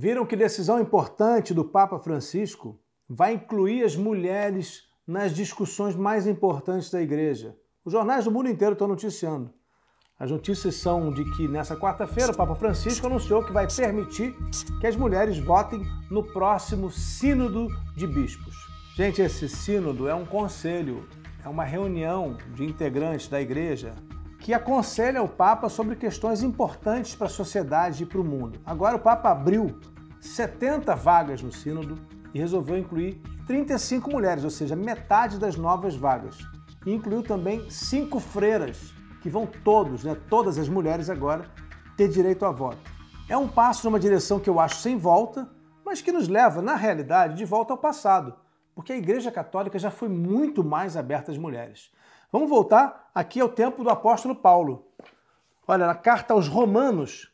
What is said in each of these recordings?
Viram que decisão importante do Papa Francisco vai incluir as mulheres nas discussões mais importantes da Igreja. Os jornais do mundo inteiro estão noticiando. As notícias são de que nessa quarta-feira o Papa Francisco anunciou que vai permitir que as mulheres votem no próximo Sínodo de Bispos. Gente, esse sínodo é um conselho, é uma reunião de integrantes da Igreja que aconselha o Papa sobre questões importantes para a sociedade e para o mundo. Agora o Papa abriu 70 vagas no sínodo e resolveu incluir 35 mulheres, ou seja, metade das novas vagas. E incluiu também 5 freiras, que vão todas as mulheres agora, ter direito a voto. É um passo numa direção que eu acho sem volta, mas que nos leva, na realidade, de volta ao passado, porque a Igreja Católica já foi muito mais aberta às mulheres. Vamos voltar aqui ao tempo do apóstolo Paulo. Olha, na carta aos Romanos,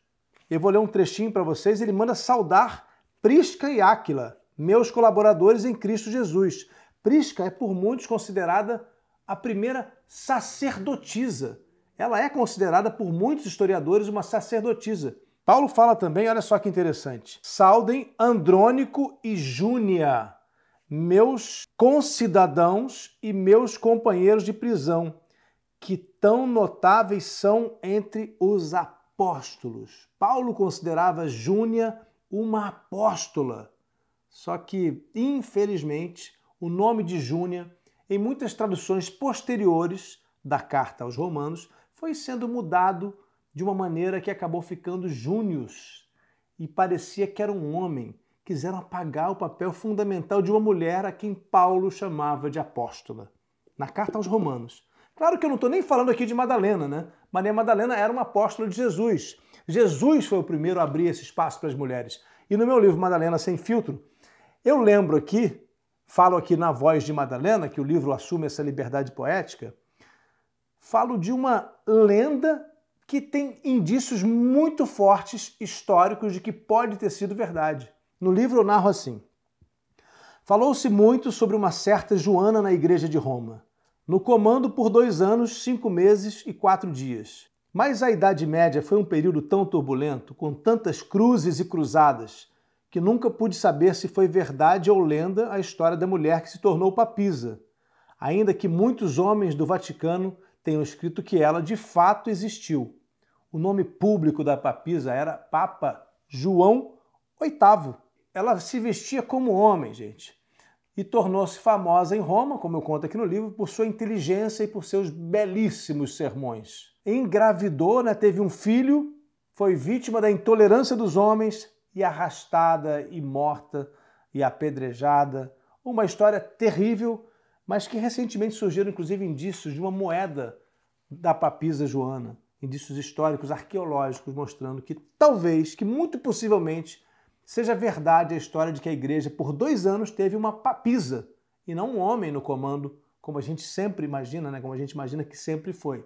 eu vou ler um trechinho para vocês, ele manda saudar Prisca e Áquila, meus colaboradores em Cristo Jesus. Prisca é por muitos considerada a primeira sacerdotisa. Ela é considerada por muitos historiadores uma sacerdotisa. Paulo fala também, olha só que interessante, saudem Andrônico e Júnia, meus concidadãos e meus companheiros de prisão, que tão notáveis são entre os apóstolos. Paulo considerava Júnia uma apóstola. Só que, infelizmente, o nome de Júnia, em muitas traduções posteriores da carta aos Romanos, foi sendo mudado de uma maneira que acabou ficando Június. E parecia que era um homem. Quiseram apagar o papel fundamental de uma mulher a quem Paulo chamava de apóstola. Na carta aos Romanos. Claro que eu não estou nem falando aqui de Madalena, né? Maria Madalena era uma apóstola de Jesus. Jesus foi o primeiro a abrir esse espaço para as mulheres. E no meu livro Madalena Sem Filtro, eu lembro aqui, falo aqui na voz de Madalena, que o livro assume essa liberdade poética, falo de uma lenda que tem indícios muito fortes, históricos, de que pode ter sido verdade. No livro eu narro assim: falou-se muito sobre uma certa Joana na igreja de Roma, no comando por 2 anos, 5 meses e 4 dias. Mas a Idade Média foi um período tão turbulento, com tantas cruzes e cruzadas, que nunca pude saber se foi verdade ou lenda a história da mulher que se tornou papisa, ainda que muitos homens do Vaticano tenham escrito que ela de fato existiu. O nome público da papisa era Papa João VIII. Ela se vestia como homem, gente, e tornou-se famosa em Roma, como eu conto aqui no livro, por sua inteligência e por seus belíssimos sermões. Engravidou, teve um filho, foi vítima da intolerância dos homens e arrastada e morta e apedrejada. Uma história terrível, mas que recentemente surgiram inclusive indícios de uma moeda da papisa Joana, indícios históricos, arqueológicos, mostrando que talvez, que muito possivelmente, seja verdade a história de que a igreja por 2 anos teve uma papisa e não um homem no comando, como a gente sempre imagina, como a gente imagina que sempre foi.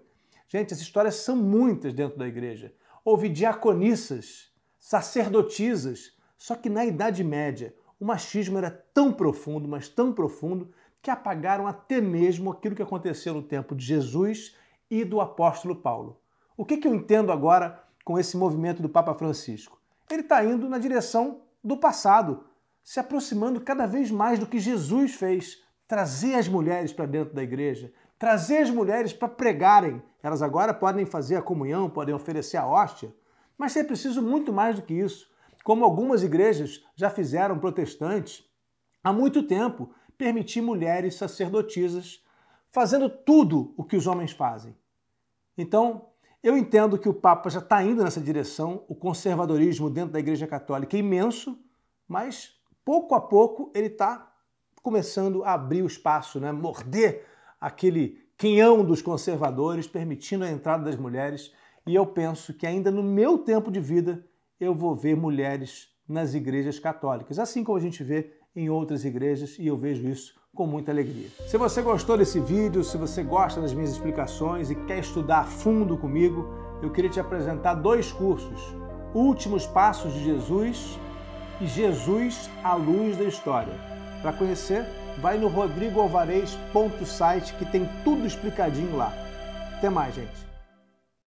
Gente, essas histórias são muitas dentro da igreja. Houve diaconissas, sacerdotisas, só que na Idade Média o machismo era tão profundo, mas tão profundo, que apagaram até mesmo aquilo que aconteceu no tempo de Jesus e do apóstolo Paulo. O que eu entendo agora com esse movimento do Papa Francisco? Ele está indo na direção do passado, se aproximando cada vez mais do que Jesus fez, trazer as mulheres para dentro da igreja, trazer as mulheres para pregarem. Elas agora podem fazer a comunhão, podem oferecer a hóstia, mas é preciso muito mais do que isso. Como algumas igrejas já fizeram, protestantes, há muito tempo, permitir mulheres sacerdotisas fazendo tudo o que os homens fazem. Então, eu entendo que o Papa já está indo nessa direção, o conservadorismo dentro da Igreja Católica é imenso, mas pouco a pouco ele está começando a abrir o espaço, morder aquele quinhão dos conservadores, permitindo a entrada das mulheres, e eu penso que ainda no meu tempo de vida eu vou ver mulheres nas igrejas católicas, assim como a gente vê em outras igrejas, e eu vejo isso com muita alegria. Se você gostou desse vídeo, se você gosta das minhas explicações e quer estudar a fundo comigo, eu queria te apresentar 2 cursos: Últimos Passos de Jesus e Jesus, a Luz da História. Para conhecer, vai no rodrigoalvarez.site que tem tudo explicadinho lá. Até mais, gente!